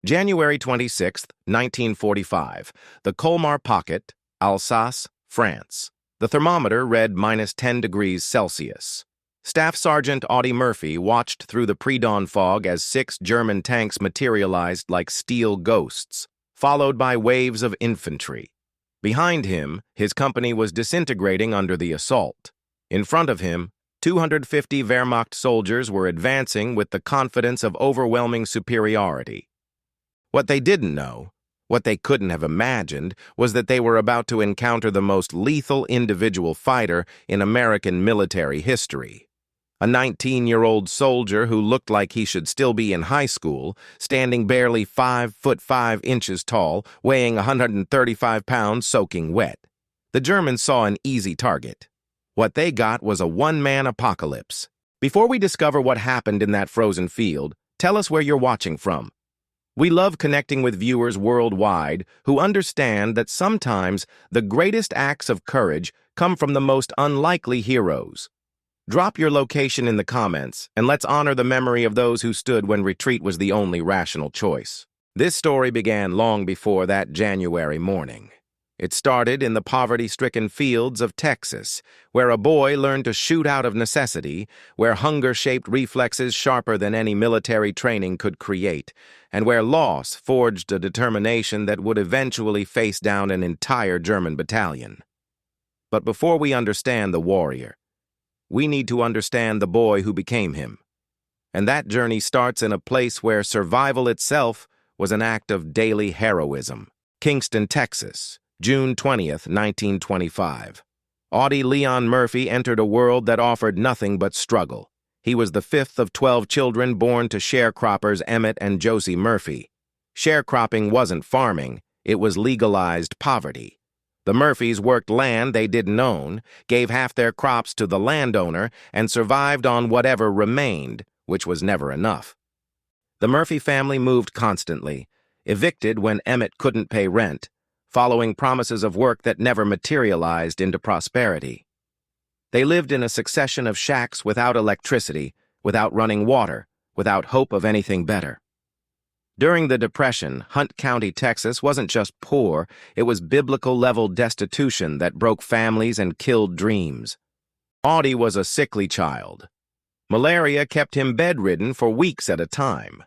January 26, 1945. The Colmar pocket, Alsace, France. The thermometer read -10 degrees Celsius. Staff Sergeant Audie Murphy watched through the pre-dawn fog as 6 German tanks materialized like steel ghosts, followed by waves of infantry. Behind him, his company was disintegrating under the assault. In front of him, 250 Wehrmacht soldiers were advancing with the confidence of overwhelming superiority. What they didn't know, what they couldn't have imagined, was that they were about to encounter the most lethal individual fighter in American military history. A 19-year-old soldier who looked like he should still be in high school, standing barely 5 foot 5 inches tall, weighing 135 pounds, soaking wet. The Germans saw an easy target. What they got was a one-man apocalypse. Before we discover what happened in that frozen field, tell us where you're watching from. We love connecting with viewers worldwide who understand that sometimes the greatest acts of courage come from the most unlikely heroes. Drop your location in the comments, and let's honor the memory of those who stood when retreat was the only rational choice. This story began long before that January morning. It started in the poverty-stricken fields of Texas, where a boy learned to shoot out of necessity, where hunger shaped reflexes sharper than any military training could create, and where loss forged a determination that would eventually face down an entire German battalion. But before we understand the warrior, we need to understand the boy who became him. And that journey starts in a place where survival itself was an act of daily heroism. Kingston, Texas, June 20th, 1925. Audie Leon Murphy entered a world that offered nothing but struggle. He was the 5th of 12 children born to sharecroppers Emmett and Josie Murphy. Sharecropping wasn't farming, it was legalized poverty. The Murphys worked land they didn't own, gave half their crops to the landowner, and survived on whatever remained, which was never enough. The Murphy family moved constantly, evicted when Emmett couldn't pay rent, following promises of work that never materialized into prosperity. They lived in a succession of shacks without electricity, without running water, without hope of anything better. During the Depression, Hunt County, Texas wasn't just poor, it was biblical-level destitution that broke families and killed dreams. Audie was a sickly child. Malaria kept him bedridden for weeks at a time.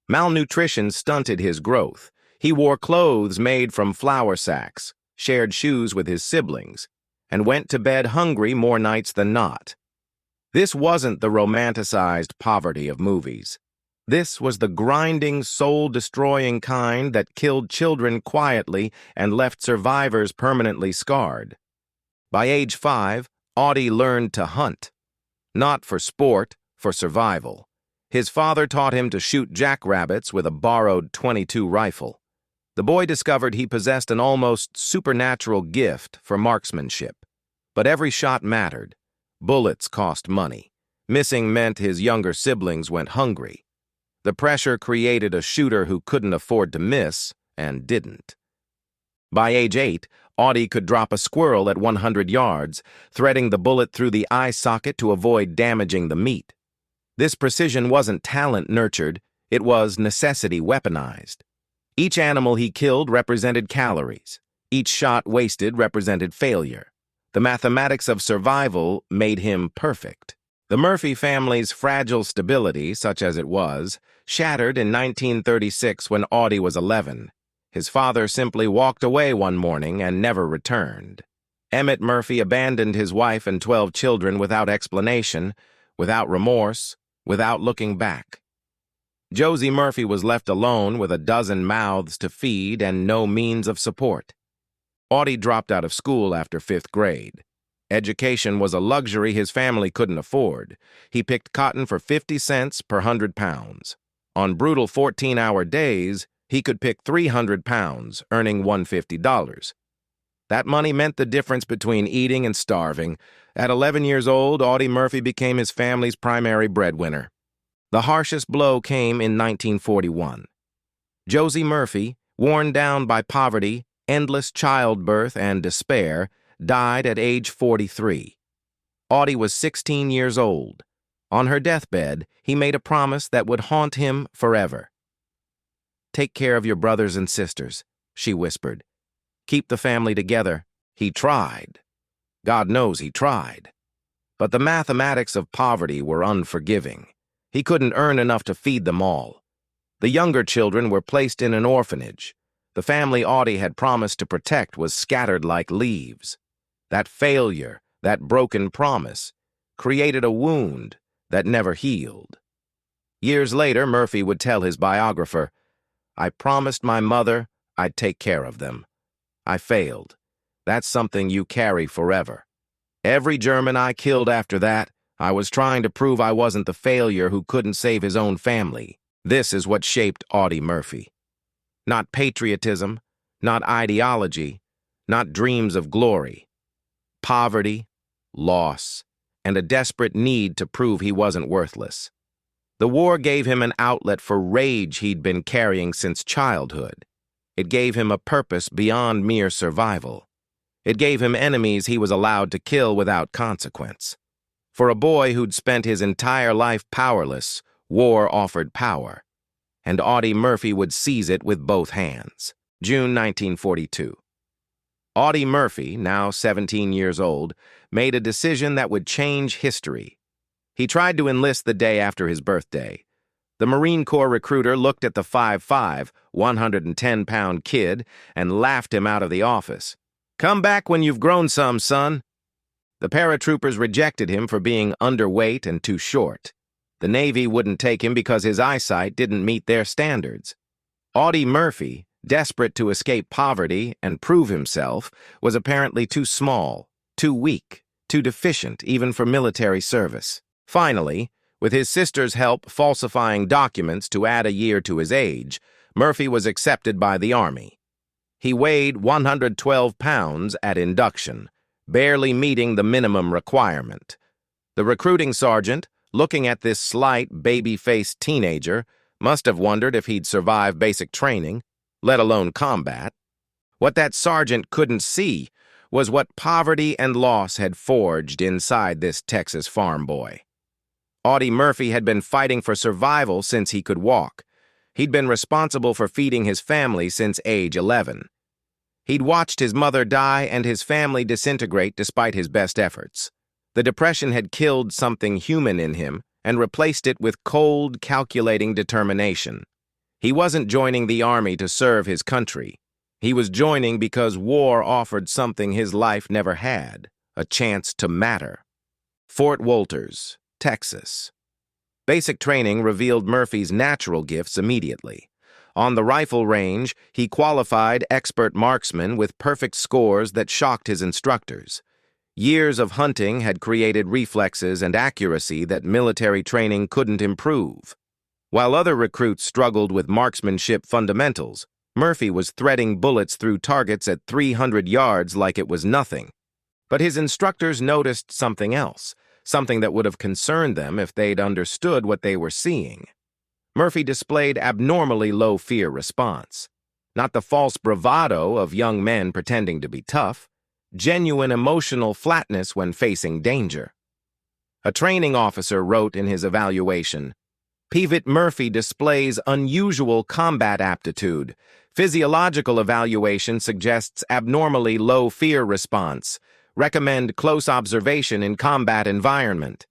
Malnutrition stunted his growth. He wore clothes made from flour sacks, shared shoes with his siblings, and went to bed hungry more nights than not. This wasn't the romanticized poverty of movies. This was the grinding, soul-destroying kind that killed children quietly and left survivors permanently scarred. By age 5, Audie learned to hunt. Not for sport, for survival. His father taught him to shoot jackrabbits with a borrowed .22 rifle. The boy discovered he possessed an almost supernatural gift for marksmanship. But every shot mattered. Bullets cost money. Missing meant his younger siblings went hungry. The pressure created a shooter who couldn't afford to miss, and didn't. By age 8, Audie could drop a squirrel at 100 yards, threading the bullet through the eye socket to avoid damaging the meat. This precision wasn't talent nurtured, it was necessity weaponized. Each animal he killed represented calories. Each shot wasted represented failure. The mathematics of survival made him perfect. The Murphy family's fragile stability, such as it was, shattered in 1936 when Audie was 11. His father simply walked away one morning and never returned. Emmett Murphy abandoned his wife and 12 children without explanation, without remorse, without looking back. Josie Murphy was left alone with a dozen mouths to feed and no means of support. Audie dropped out of school after 5th grade. Education was a luxury his family couldn't afford. He picked cotton for 50 cents per 100 pounds. On brutal 14-hour days, he could pick 300 pounds, earning $150. That money meant the difference between eating and starving. At 11 years old, Audie Murphy became his family's primary breadwinner. The harshest blow came in 1941. Josie Murphy, worn down by poverty, endless childbirth, and despair, died at age 43. Audie was 16 years old. On her deathbed, he made a promise that would haunt him forever. Take care of your brothers and sisters, she whispered. Keep the family together. He tried. God knows he tried. But the mathematics of poverty were unforgiving. He couldn't earn enough to feed them all. The younger children were placed in an orphanage. The family Audie had promised to protect was scattered like leaves. That failure, that broken promise, created a wound that never healed. Years later, Murphy would tell his biographer, "I promised my mother I'd take care of them. I failed. That's something you carry forever. Every German I killed after that, I was trying to prove I wasn't the failure who couldn't save his own family." This is what shaped Audie Murphy. Not patriotism, not ideology, not dreams of glory. Poverty, loss, and a desperate need to prove he wasn't worthless. The war gave him an outlet for rage he'd been carrying since childhood. It gave him a purpose beyond mere survival. It gave him enemies he was allowed to kill without consequence. For a boy who'd spent his entire life powerless, war offered power, and Audie Murphy would seize it with both hands. June 1942. Audie Murphy, now 17 years old, made a decision that would change history. He tried to enlist the day after his birthday. The Marine Corps recruiter looked at the 5'5", 110-pound kid and laughed him out of the office. "Come back when you've grown some, son." The paratroopers rejected him for being underweight and too short. The Navy wouldn't take him because his eyesight didn't meet their standards. Audie Murphy, desperate to escape poverty and prove himself, was apparently too small, too weak, too deficient even for military service. Finally, with his sister's help falsifying documents to add a year to his age, Murphy was accepted by the Army. He weighed 112 pounds at induction, barely meeting the minimum requirement. The recruiting sergeant, looking at this slight, baby-faced teenager, must have wondered if he'd survive basic training, let alone combat. What that sergeant couldn't see was what poverty and loss had forged inside this Texas farm boy. Audie Murphy had been fighting for survival since he could walk. He'd been responsible for feeding his family since age 11. He'd watched his mother die and his family disintegrate despite his best efforts. The depression had killed something human in him and replaced it with cold, calculating determination. He wasn't joining the Army to serve his country. He was joining because war offered something his life never had, a chance to matter. Fort Wolters, Texas. Basic training revealed Murphy's natural gifts immediately. On the rifle range, he qualified expert marksman with perfect scores that shocked his instructors. Years of hunting had created reflexes and accuracy that military training couldn't improve. While other recruits struggled with marksmanship fundamentals, Murphy was threading bullets through targets at 300 yards like it was nothing. But his instructors noticed something else, something that would have concerned them if they'd understood what they were seeing. Murphy displayed abnormally low fear response. Not the false bravado of young men pretending to be tough, genuine emotional flatness when facing danger. A training officer wrote in his evaluation, "Pivot Murphy displays unusual combat aptitude. Physiological evaluation suggests abnormally low fear response. Recommend close observation in combat environment."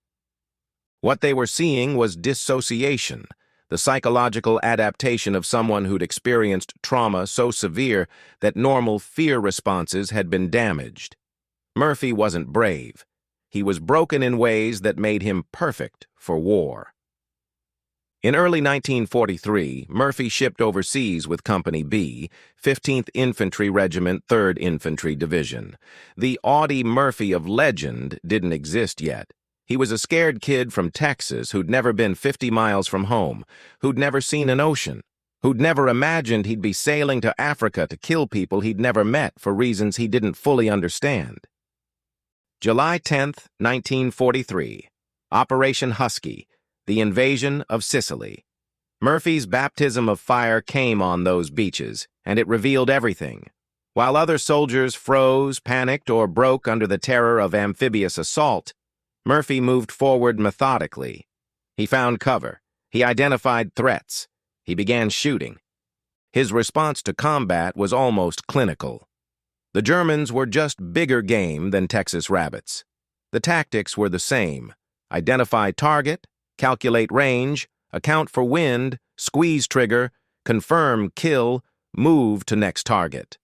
What they were seeing was dissociation, the psychological adaptation of someone who'd experienced trauma so severe that normal fear responses had been damaged. Murphy wasn't brave. He was broken in ways that made him perfect for war. In early 1943, Murphy shipped overseas with Company B, 15th Infantry Regiment, 3rd Infantry Division. The Audie Murphy of legend didn't exist yet. He was a scared kid from Texas who'd never been 50 miles from home, who'd never seen an ocean, who'd never imagined he'd be sailing to Africa to kill people he'd never met for reasons he didn't fully understand. July 10th, 1943. Operation Husky, the invasion of Sicily. Murphy's baptism of fire came on those beaches, and it revealed everything. While other soldiers froze, panicked, or broke under the terror of amphibious assault, Murphy moved forward methodically. He found cover. He identified threats. He began shooting. His response to combat was almost clinical. The Germans were just bigger game than Texas rabbits. The tactics were the same: identify target, calculate range, account for wind, squeeze trigger, confirm kill, move to next target.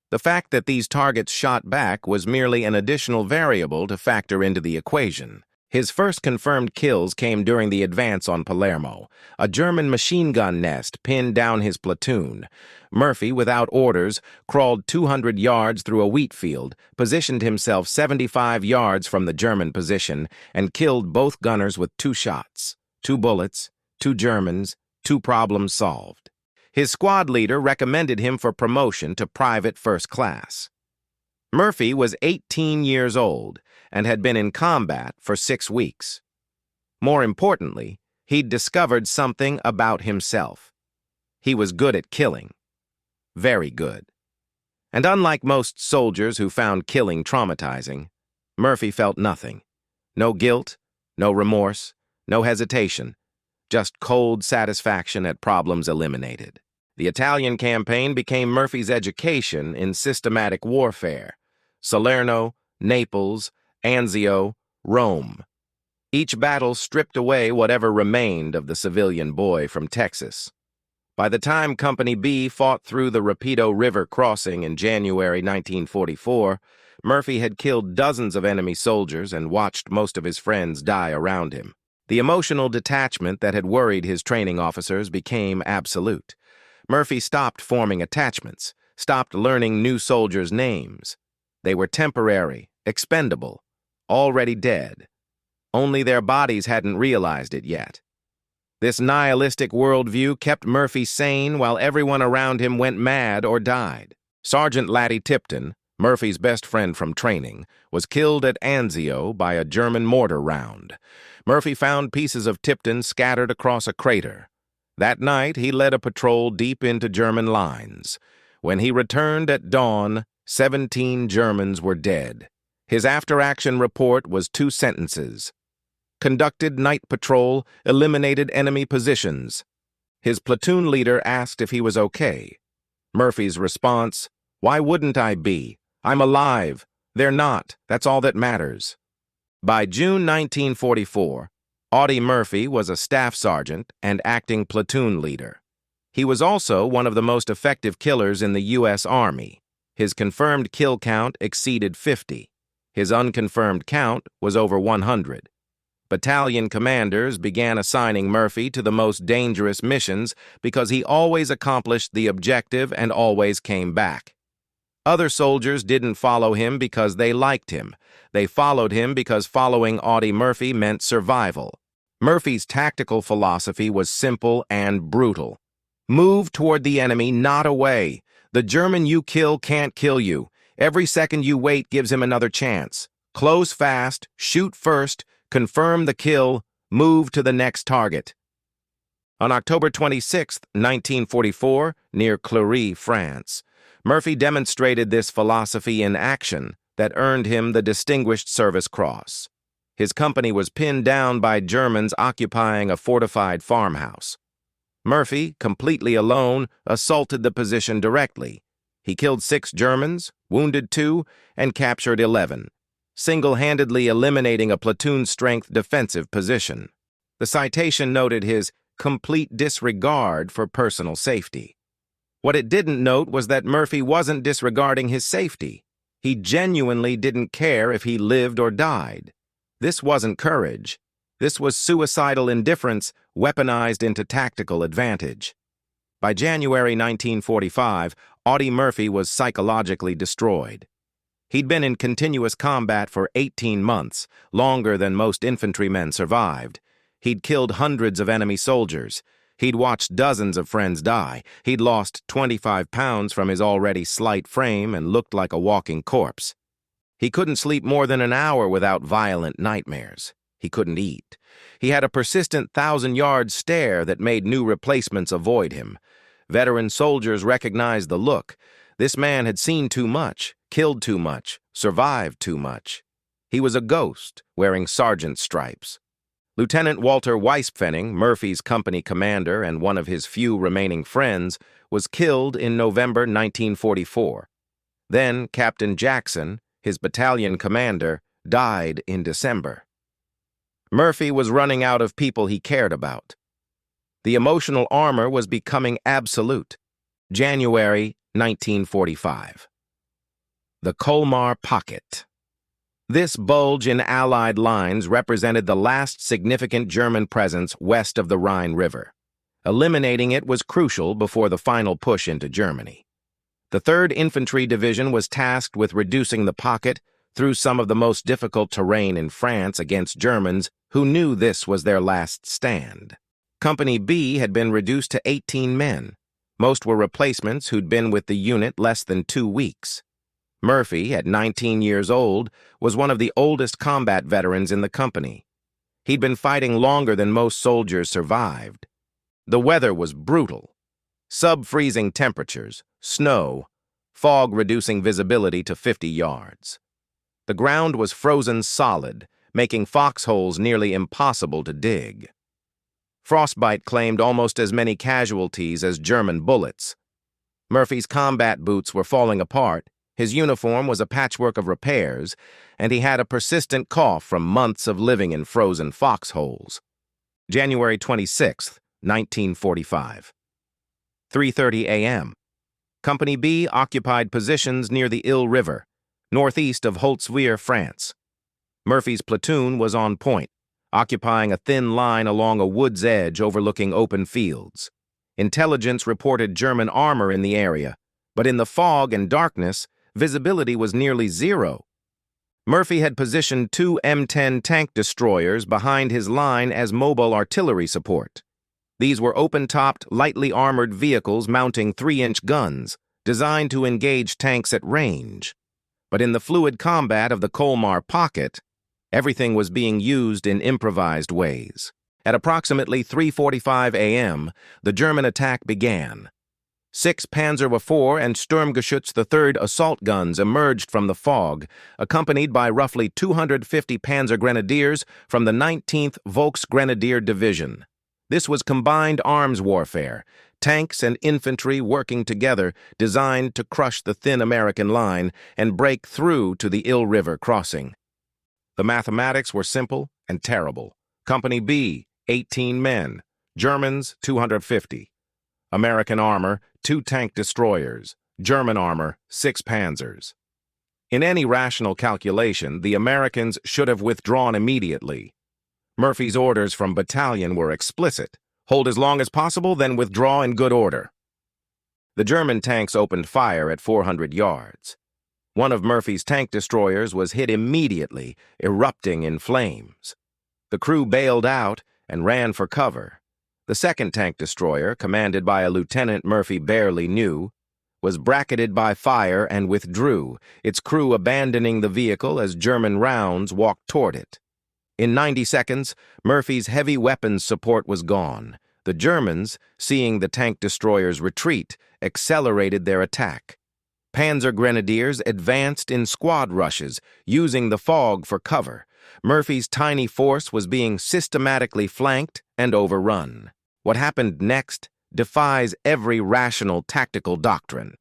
The fact that these targets shot back was merely an additional variable to factor into the equation. His first confirmed kills came during the advance on Palermo. A German machine gun nest pinned down his platoon. Murphy, without orders, crawled 200 yards through a wheat field, positioned himself 75 yards from the German position, and killed both gunners with 2 shots. 2 bullets, 2 Germans, 2 problems solved. His squad leader recommended him for promotion to private first class. Murphy was 18 years old and had been in combat for 6 weeks. More importantly, he'd discovered something about himself. He was good at killing. Very good. And unlike most soldiers who found killing traumatizing, Murphy felt nothing. No guilt, no remorse, no hesitation, just cold satisfaction at problems eliminated. The Italian campaign became Murphy's education in systematic warfare. Salerno, Naples, Anzio, Rome. Each battle stripped away whatever remained of the civilian boy from Texas. By the time Company B fought through the Rapido River crossing in January 1944, Murphy had killed dozens of enemy soldiers and watched most of his friends die around him. The emotional detachment that had worried his training officers became absolute. Murphy stopped forming attachments, stopped learning new soldiers' names. They were temporary, expendable, already dead. Only their bodies hadn't realized it yet. This nihilistic worldview kept Murphy sane while everyone around him went mad or died. Sergeant Audie Tipton, Murphy's best friend from training, was killed at Anzio by a German mortar round. Murphy found pieces of Tipton scattered across a crater. That night, he led a patrol deep into German lines. When he returned at dawn, 17 Germans were dead. His after-action report was 2 sentences. Conducted night patrol, eliminated enemy positions. His platoon leader asked if he was okay. Murphy's response, "Why wouldn't I be? I'm alive. They're not. That's all that matters." By June 1944, Audie Murphy was a staff sergeant and acting platoon leader. He was also one of the most effective killers in the U.S. Army. His confirmed kill count exceeded 50. His unconfirmed count was over 100. Battalion commanders began assigning Murphy to the most dangerous missions because he always accomplished the objective and always came back. Other soldiers didn't follow him because they liked him. They followed him because following Audie Murphy meant survival. Murphy's tactical philosophy was simple and brutal. Move toward the enemy, not away. The German you kill can't kill you. Every second you wait gives him another chance. Close fast, shoot first, confirm the kill, move to the next target. On October 26, 1944, near Cléry, France, Murphy demonstrated this philosophy in action that earned him the Distinguished Service Cross. His company was pinned down by Germans occupying a fortified farmhouse. Murphy, completely alone, assaulted the position directly. He killed 6 Germans, wounded 2, and captured 11, single-handedly eliminating a platoon-strength defensive position. The citation noted his complete disregard for personal safety. What it didn't note was that Murphy wasn't disregarding his safety. He genuinely didn't care if he lived or died. This wasn't courage. This was suicidal indifference weaponized into tactical advantage. By January 1945, Audie Murphy was psychologically destroyed. He'd been in continuous combat for 18 months, longer than most infantrymen survived. He'd killed hundreds of enemy soldiers. He'd watched dozens of friends die. He'd lost 25 pounds from his already slight frame and looked like a walking corpse. He couldn't sleep more than an hour without violent nightmares. He couldn't eat. He had a persistent 1,000-yard stare that made new replacements avoid him. Veteran soldiers recognized the look. This man had seen too much, killed too much, survived too much. He was a ghost, wearing sergeant stripes. Lieutenant Walter Weispfenning, Murphy's company commander and one of his few remaining friends, was killed in November 1944. Then Captain Jackson, his battalion commander, died in December. Murphy was running out of people he cared about. The emotional armor was becoming absolute. January 1945. The Colmar Pocket. This bulge in Allied lines represented the last significant German presence west of the Rhine River. Eliminating it was crucial before the final push into Germany. The 3rd Infantry Division was tasked with reducing the pocket through some of the most difficult terrain in France against Germans who knew this was their last stand. Company B had been reduced to 18 men. Most were replacements who'd been with the unit less than 2 weeks. Murphy, at 19 years old, was one of the oldest combat veterans in the company. He'd been fighting longer than most soldiers survived. The weather was brutal. Sub-freezing temperatures, snow, fog reducing visibility to 50 yards. The ground was frozen solid, making foxholes nearly impossible to dig. Frostbite claimed almost as many casualties as German bullets. Murphy's combat boots were falling apart, his uniform was a patchwork of repairs, and he had a persistent cough from months of living in frozen foxholes. January 26, 1945. 3:30 a.m. Company B occupied positions near the Ill River, northeast of Holtzwihr, France. Murphy's platoon was on point, occupying a thin line along a wood's edge overlooking open fields. Intelligence reported German armor in the area, but in the fog and darkness, visibility was nearly zero. Murphy had positioned 2 M10 tank destroyers behind his line as mobile artillery support. These were open-topped, lightly armored vehicles mounting 3-inch guns, designed to engage tanks at range. But in the fluid combat of the Colmar Pocket, everything was being used in improvised ways. At approximately 3:45 a.m., the German attack began. 6 Panzer IV and Sturmgeschütz III assault guns emerged from the fog, accompanied by roughly 250 Panzer Grenadiers from the 19th Volksgrenadier Division. This was combined arms warfare, tanks and infantry working together, designed to crush the thin American line and break through to the Ill River crossing. The mathematics were simple and terrible. Company B, 18 men. Germans, 250. American armor, 2 tank destroyers. German armor, 6 panzers. In any rational calculation, the Americans should have withdrawn immediately. Murphy's orders from battalion were explicit. Hold as long as possible, then withdraw in good order. The German tanks opened fire at 400 yards. One of Murphy's tank destroyers was hit immediately, erupting in flames. The crew bailed out and ran for cover. The second tank destroyer, commanded by a lieutenant Murphy barely knew, was bracketed by fire and withdrew, its crew abandoning the vehicle as German rounds walked toward it. In 90 seconds, Murphy's heavy weapons support was gone. The Germans, seeing the tank destroyers retreat, accelerated their attack. Panzer Grenadiers advanced in squad rushes, using the fog for cover. Murphy's tiny force was being systematically flanked and overrun. What happened next defies every rational tactical doctrine.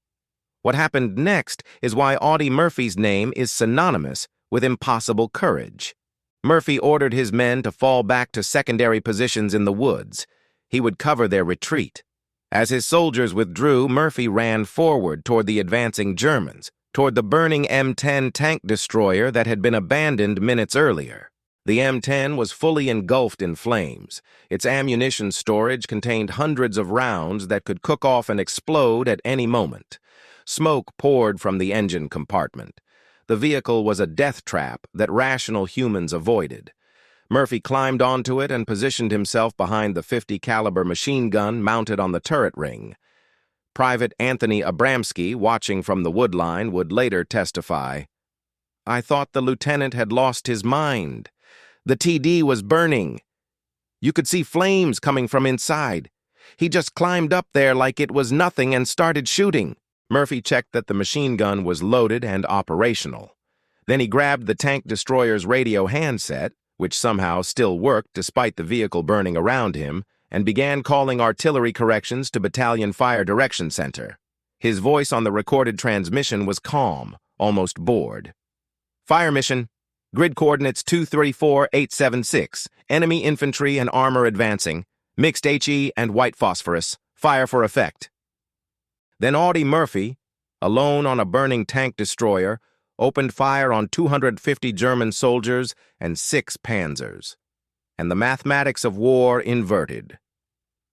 What happened next is why Audie Murphy's name is synonymous with impossible courage. Murphy ordered his men to fall back to secondary positions in the woods. He would cover their retreat. As his soldiers withdrew, Murphy ran forward toward the advancing Germans, toward the burning M10 tank destroyer that had been abandoned minutes earlier. The M10 was fully engulfed in flames. Its ammunition storage contained hundreds of rounds that could cook off and explode at any moment. Smoke poured from the engine compartment. The vehicle was a death trap that rational humans avoided. Murphy climbed onto it and positioned himself behind the .50 caliber machine gun mounted on the turret ring. Private Anthony Abramsky, watching from the woodline, would later testify, "I thought the lieutenant had lost his mind. The TD was burning. You could see flames coming from inside. He just climbed up there like it was nothing and started shooting." Murphy checked that the machine gun was loaded and operational. Then he grabbed the tank destroyer's radio handset, which somehow still worked despite the vehicle burning around him, and began calling artillery corrections to Battalion Fire Direction Center. His voice on the recorded transmission was calm, almost bored. Fire mission. Grid coordinates 234-876. Enemy infantry and armor advancing. Mixed HE and white phosphorus. Fire for effect. Then Audie Murphy, alone on a burning tank destroyer, opened fire on 250 German soldiers and 6 panzers. And the mathematics of war inverted.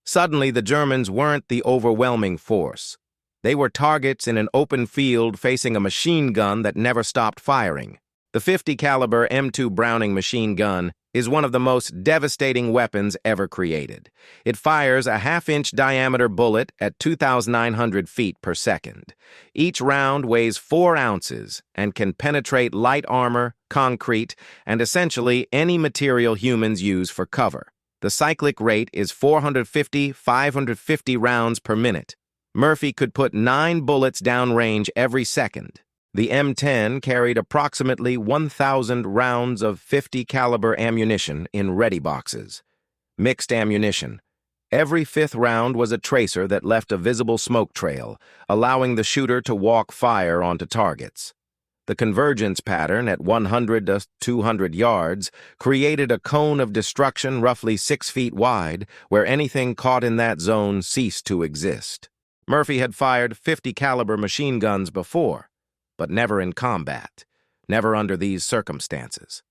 Suddenly, the Germans weren't the overwhelming force. They were targets in an open field facing a machine gun that never stopped firing. The 50 caliber M2 Browning machine gun is one of the most devastating weapons ever created. It fires a half-inch diameter bullet at 2,900 feet per second. Each round weighs 4 ounces and can penetrate light armor, concrete, and essentially any material humans use for cover. The cyclic rate is 450-550 rounds per minute. Murphy could put 9 bullets downrange every second. The M10 carried approximately 1,000 rounds of 50 caliber ammunition in ready boxes. Mixed ammunition. Every 5th round was a tracer that left a visible smoke trail, allowing the shooter to walk fire onto targets. The convergence pattern at 100 to 200 yards created a cone of destruction roughly 6 feet wide, where anything caught in that zone ceased to exist. Murphy had fired 50 caliber machine guns before, but never in combat, never under these circumstances.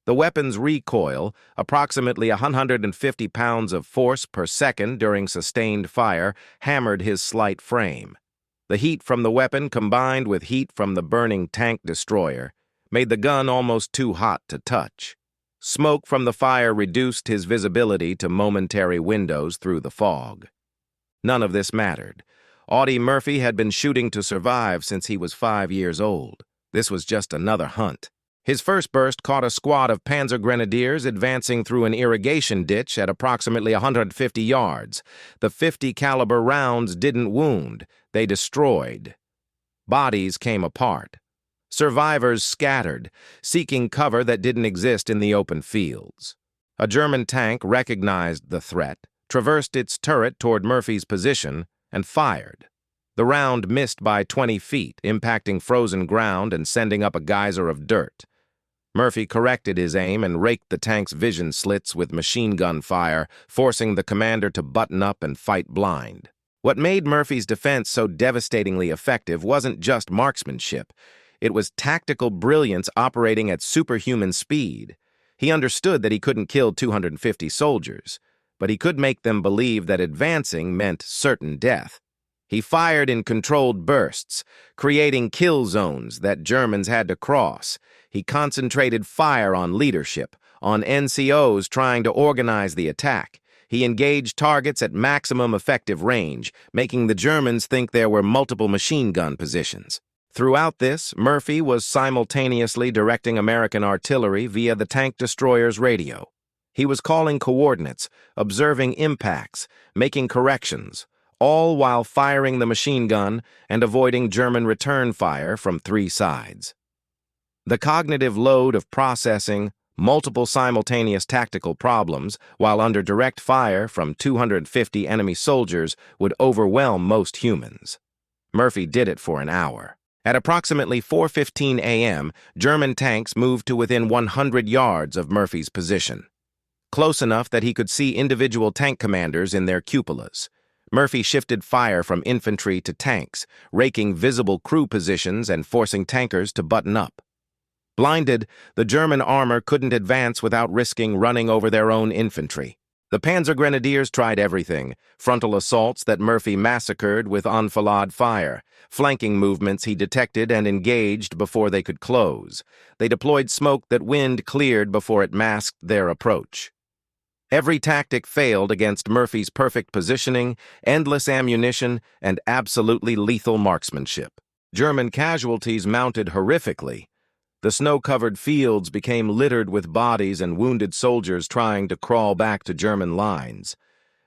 The weapon's recoil, approximately 150 pounds of force per second during sustained fire, hammered his slight frame. The heat from the weapon combined with heat from the burning tank destroyer made the gun almost too hot to touch. Smoke from the fire reduced his visibility to momentary windows through the fog. None of this mattered. Audie Murphy had been shooting to survive since he was 5 years old. This was just another hunt. His first burst caught a squad of Panzer Grenadiers advancing through an irrigation ditch at approximately 150 yards. The 50 caliber rounds didn't wound, they destroyed. Bodies came apart. Survivors scattered, seeking cover that didn't exist in the open fields. A German tank recognized the threat, traversed its turret toward Murphy's position, and fired. The round missed by 20 feet, impacting frozen ground and sending up a geyser of dirt. Murphy corrected his aim and raked the tank's vision slits with machine gun fire, forcing the commander to button up and fight blind. What made Murphy's defense so devastatingly effective wasn't just marksmanship. It was tactical brilliance operating at superhuman speed. He understood that he couldn't kill 250 soldiers, but he could make them believe that advancing meant certain death. He fired in controlled bursts, creating kill zones that Germans had to cross. He concentrated fire on leadership, on NCOs trying to organize the attack. He engaged targets at maximum effective range, making the Germans think there were multiple machine gun positions. Throughout this, Murphy was simultaneously directing American artillery via the tank destroyer's radio. He was calling coordinates, observing impacts, making corrections, all while firing the machine gun and avoiding German return fire from 3 sides. The cognitive load of processing multiple simultaneous tactical problems while under direct fire from 250 enemy soldiers would overwhelm most humans. Murphy did it for an hour. At approximately 4:15 a.m., German tanks moved to within 100 yards of Murphy's position, close enough that he could see individual tank commanders in their cupolas. Murphy shifted fire from infantry to tanks, raking visible crew positions and forcing tankers to button up. Blinded, the German armor couldn't advance without risking running over their own infantry. The Panzer Grenadiers tried everything: frontal assaults that Murphy massacred with enfilade fire, flanking movements he detected and engaged before they could close. They deployed smoke that wind cleared before it masked their approach. Every tactic failed against Murphy's perfect positioning, endless ammunition, and absolutely lethal marksmanship. German casualties mounted horrifically. The snow-covered fields became littered with bodies and wounded soldiers trying to crawl back to German lines.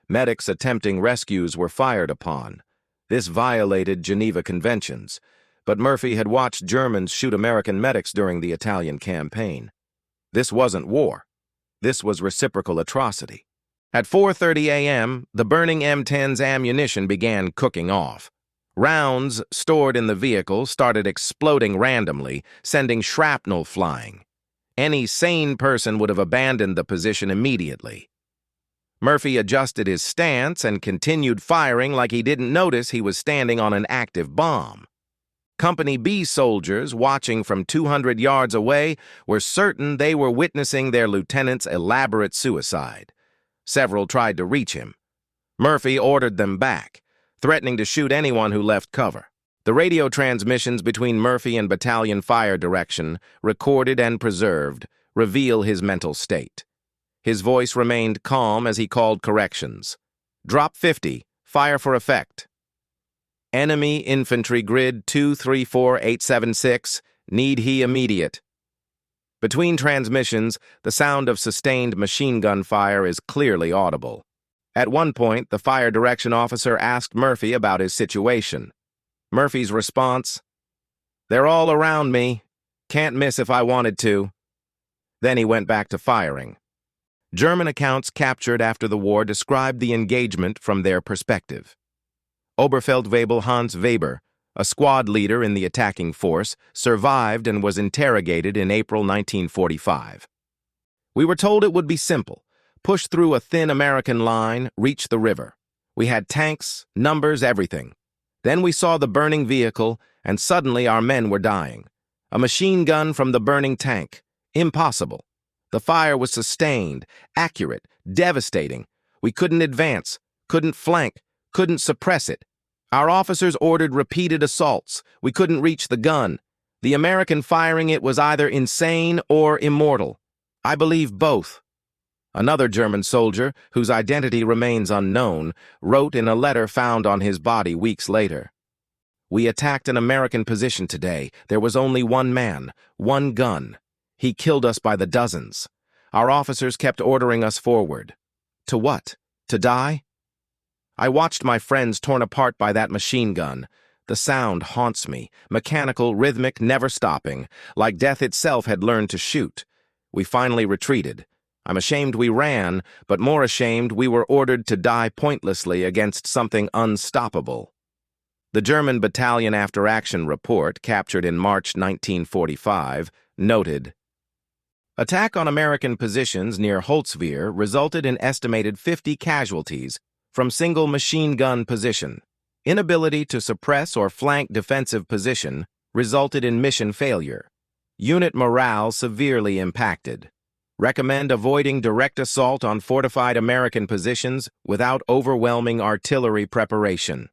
Medics attempting rescues were fired upon. This violated Geneva Conventions, but Murphy had watched Germans shoot American medics during the Italian campaign. This wasn't war. This was reciprocal atrocity. At 4:30 a.m., the burning M10's ammunition began cooking off. Rounds stored in the vehicle started exploding randomly, sending shrapnel flying. Any sane person would have abandoned the position immediately. Murphy adjusted his stance and continued firing like he didn't notice he was standing on an active bomb. Company B soldiers, watching from 200 yards away, were certain they were witnessing their lieutenant's elaborate suicide. Several tried to reach him. Murphy ordered them back, threatening to shoot anyone who left cover. The radio transmissions between Murphy and battalion fire direction, recorded and preserved, reveal his mental state. His voice remained calm as he called corrections. Drop 50, fire for effect. Enemy infantry grid 234876, need he immediate. Between transmissions, the sound of sustained machine gun fire is clearly audible. At one point, the fire direction officer asked Murphy about his situation. Murphy's response, "They're all around me. Can't miss if I wanted to." Then he went back to firing. German accounts captured after the war described the engagement from their perspective. Oberfeldwebel Hans Weber, a squad leader in the attacking force, survived and was interrogated in April 1945. "We were told it would be simple. Push through a thin American line, reach the river. We had tanks, numbers, everything. Then we saw the burning vehicle, and suddenly our men were dying. A machine gun from the burning tank. Impossible. The fire was sustained, accurate, devastating. We couldn't advance, couldn't flank, couldn't suppress it. Our officers ordered repeated assaults. We couldn't reach the gun. The American firing it was either insane or immortal. I believe both." Another German soldier, whose identity remains unknown, wrote in a letter found on his body weeks later, "We attacked an American position today. There was only one man, one gun. He killed us by the dozens. Our officers kept ordering us forward. To what? To die? I watched my friends torn apart by that machine gun. The sound haunts me, mechanical, rhythmic, never stopping, like death itself had learned to shoot. We finally retreated. I'm ashamed we ran, but more ashamed we were ordered to die pointlessly against something unstoppable." The German Battalion After Action report, captured in March 1945, noted, "Attack on American positions near Holzwihr resulted in estimated 50 casualties from single machine gun position. Inability to suppress or flank defensive position resulted in mission failure. Unit morale severely impacted. Recommend avoiding direct assault on fortified American positions without overwhelming artillery preparation."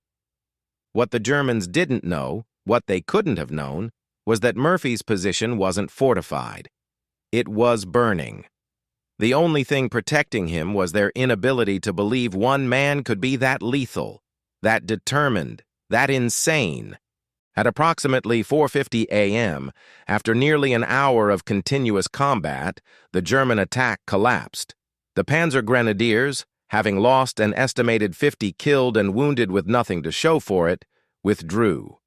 What the Germans didn't know, what they couldn't have known, was that Murphy's position wasn't fortified. It was burning. The only thing protecting him was their inability to believe one man could be that lethal, that determined, that insane. At approximately 4:50 a.m., after nearly an hour of continuous combat, the German attack collapsed. The Panzer Grenadiers, having lost an estimated 50 killed and wounded with nothing to show for it, withdrew.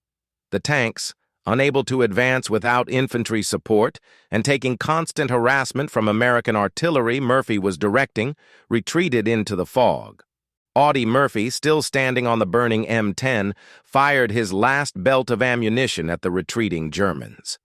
The tanks, unable to advance without infantry support and taking constant harassment from American artillery Murphy was directing, retreated into the fog. Audie Murphy, still standing on the burning M10, fired his last belt of ammunition at the retreating Germans.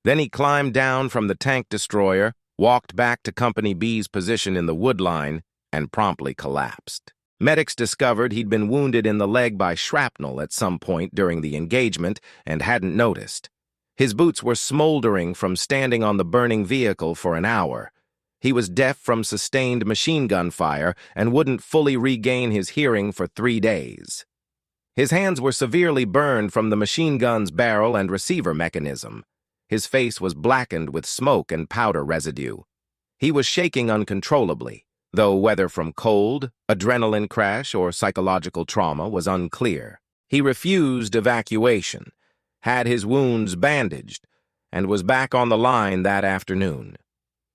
Then he climbed down from the tank destroyer, walked back to Company B's position in the wood line, and promptly collapsed. Medics discovered he'd been wounded in the leg by shrapnel at some point during the engagement and hadn't noticed. His boots were smoldering from standing on the burning vehicle for an hour. He was deaf from sustained machine gun fire and wouldn't fully regain his hearing for 3 days. His hands were severely burned from the machine gun's barrel and receiver mechanism. His face was blackened with smoke and powder residue. He was shaking uncontrollably, though whether from cold, adrenaline crash, or psychological trauma was unclear. He refused evacuation, had his wounds bandaged, and was back on the line that afternoon.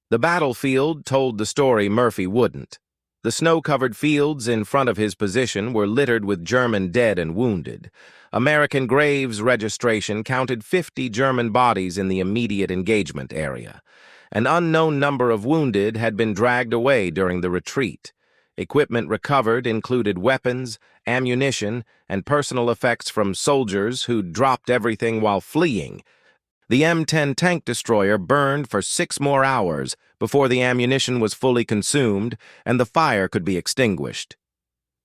The battlefield told the story Murphy wouldn't. The snow-covered fields in front of his position were littered with German dead and wounded. American graves registration counted 50 German bodies in the immediate engagement area, An unknown number of wounded had been dragged away during the retreat. Equipment recovered included weapons, ammunition, and personal effects from soldiers who dropped everything while fleeing. The M10 tank destroyer burned for 6 more hours before the ammunition was fully consumed and the fire could be extinguished.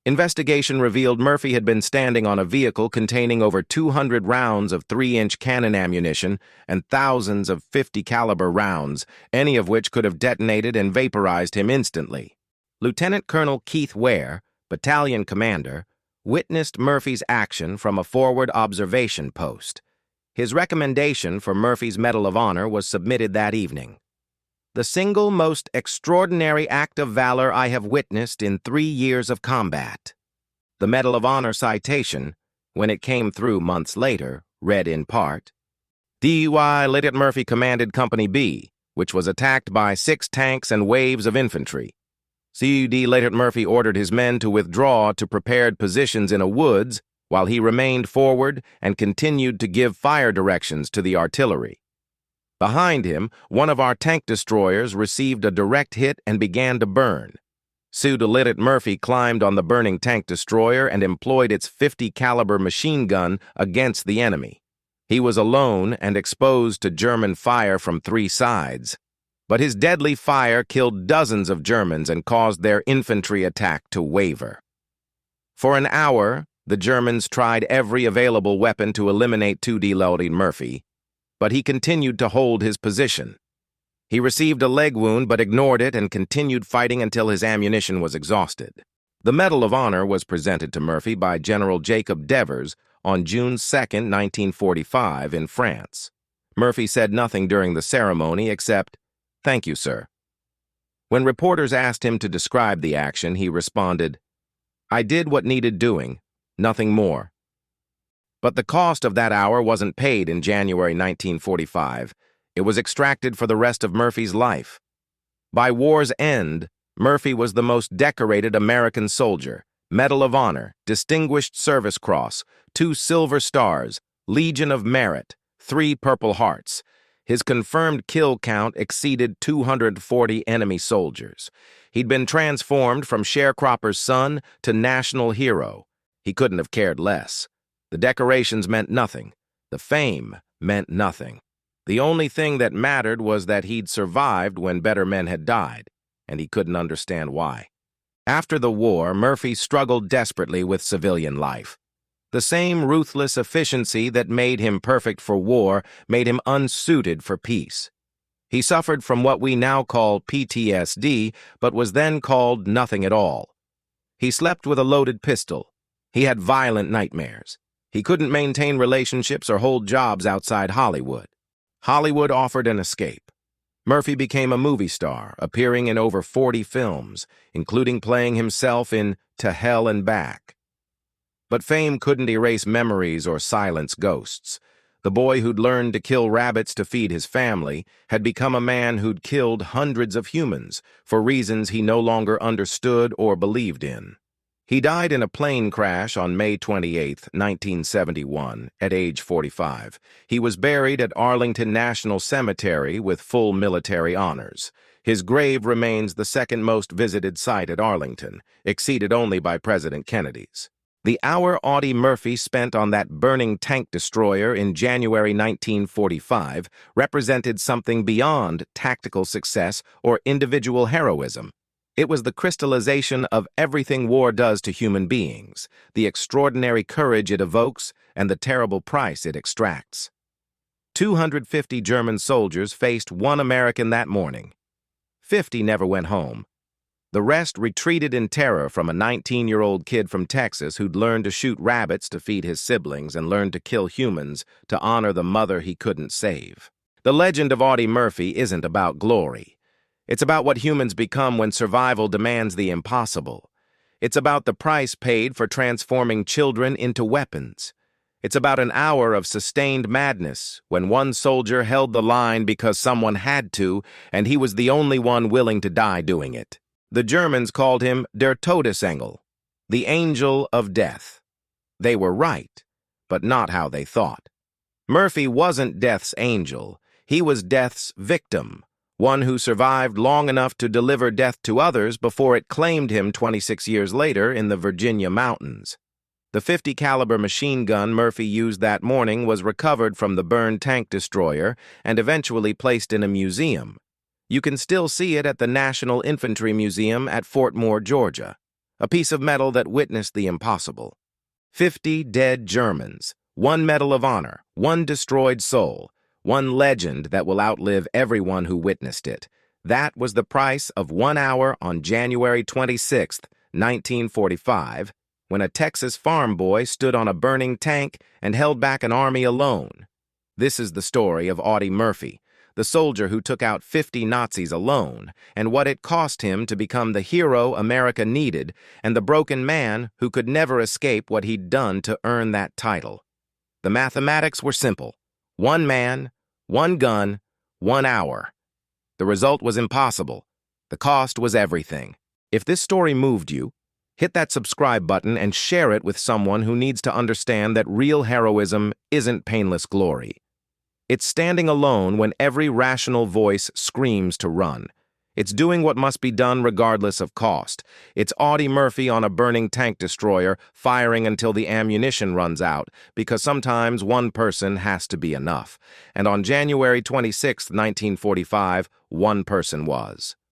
Investigation revealed Murphy had been standing on a vehicle containing over 200 rounds of 3-inch cannon ammunition and thousands of .50 caliber rounds, any of which could have detonated and vaporized him instantly. Lieutenant Colonel Keith Ware, battalion commander, witnessed Murphy's action from a forward observation post. His recommendation for Murphy's Medal of Honor was submitted that evening. The single most extraordinary act of valor I have witnessed in 3 years of combat. The Medal of Honor citation, when it came through months later, read in part, WWII Lieutenant Murphy commanded Company B, which was attacked by 6 tanks and waves of infantry. CUD Lieutenant Murphy ordered his men to withdraw to prepared positions in a woods while he remained forward and continued to give fire directions to the artillery. Behind him, one of our tank destroyers received a direct hit and began to burn. Lieutenant Murphy climbed on the burning tank destroyer and employed its .50 caliber machine gun against the enemy. He was alone and exposed to German fire from 3 sides, but his deadly fire killed dozens of Germans and caused their infantry attack to waver. For an hour, the Germans tried every available weapon to eliminate Lieutenant Murphy, but he continued to hold his position. He received a leg wound but ignored it and continued fighting until his ammunition was exhausted. The Medal of Honor was presented to Murphy by General Jacob Devers on June 2, 1945, in France. Murphy said nothing during the ceremony except, "Thank you, sir." When reporters asked him to describe the action, he responded, "I did what needed doing, nothing more." But the cost of that hour wasn't paid in January 1945. It was extracted for the rest of Murphy's life. By war's end, Murphy was the most decorated American soldier, Medal of Honor, Distinguished Service Cross, 2 Silver Stars, Legion of Merit, 3 Purple Hearts. His confirmed kill count exceeded 240 enemy soldiers. He'd been transformed from sharecropper's son to national hero. He couldn't have cared less. The decorations meant nothing. The fame meant nothing. The only thing that mattered was that he'd survived when better men had died, and he couldn't understand why. After the war, Murphy struggled desperately with civilian life. The same ruthless efficiency that made him perfect for war made him unsuited for peace. He suffered from what we now call PTSD, but was then called nothing at all. He slept with a loaded pistol. He had violent nightmares. He couldn't maintain relationships or hold jobs outside Hollywood. Hollywood offered an escape. Murphy became a movie star, appearing in over 40 films, including playing himself in To Hell and Back. But fame couldn't erase memories or silence ghosts. The boy who'd learned to kill rabbits to feed his family had become a man who'd killed hundreds of humans for reasons he no longer understood or believed in. He died in a plane crash on May 28, 1971, at age 45. He was buried at Arlington National Cemetery with full military honors. His grave remains the second most visited site at Arlington, exceeded only by President Kennedy's. The hour Audie Murphy spent on that burning tank destroyer in January 1945 represented something beyond tactical success or individual heroism. It was the crystallization of everything war does to human beings, the extraordinary courage it evokes, and the terrible price it extracts. 250 German soldiers faced 1 American that morning. 50 never went home. The rest retreated in terror from a 19-year-old kid from Texas who'd learned to shoot rabbits to feed his siblings and learned to kill humans to honor the mother he couldn't save. The legend of Audie Murphy isn't about glory. It's about what humans become when survival demands the impossible. It's about the price paid for transforming children into weapons. It's about an hour of sustained madness when one soldier held the line because someone had to, and he was the only one willing to die doing it. The Germans called him Der Todesengel, the angel of death. They were right, but not how they thought. Murphy wasn't death's angel. He was death's victim, one who survived long enough to deliver death to others before it claimed him 26 years later in the Virginia mountains. The .50 caliber machine gun Murphy used that morning was recovered from the burned tank destroyer and eventually placed in a museum. You can still see it at the National Infantry Museum at Fort Moore, Georgia, a piece of metal that witnessed the impossible. 50 dead Germans, 1 Medal of Honor, 1 destroyed soul, 1 legend that will outlive everyone who witnessed it. That was the price of 1 hour on January 26, 1945, when a Texas farm boy stood on a burning tank and held back an army alone. This is the story of Audie Murphy, the soldier who took out 50 Nazis alone, and what it cost him to become the hero America needed and the broken man who could never escape what he'd done to earn that title. The mathematics were simple. 1 man, 1 gun, 1 hour. The result was impossible. The cost was everything. If this story moved you, hit that subscribe button and share it with someone who needs to understand that real heroism isn't painless glory. It's standing alone when every rational voice screams to run. It's doing what must be done regardless of cost. It's Audie Murphy on a burning tank destroyer, firing until the ammunition runs out, because sometimes one person has to be enough. And on January 26, 1945, one person was.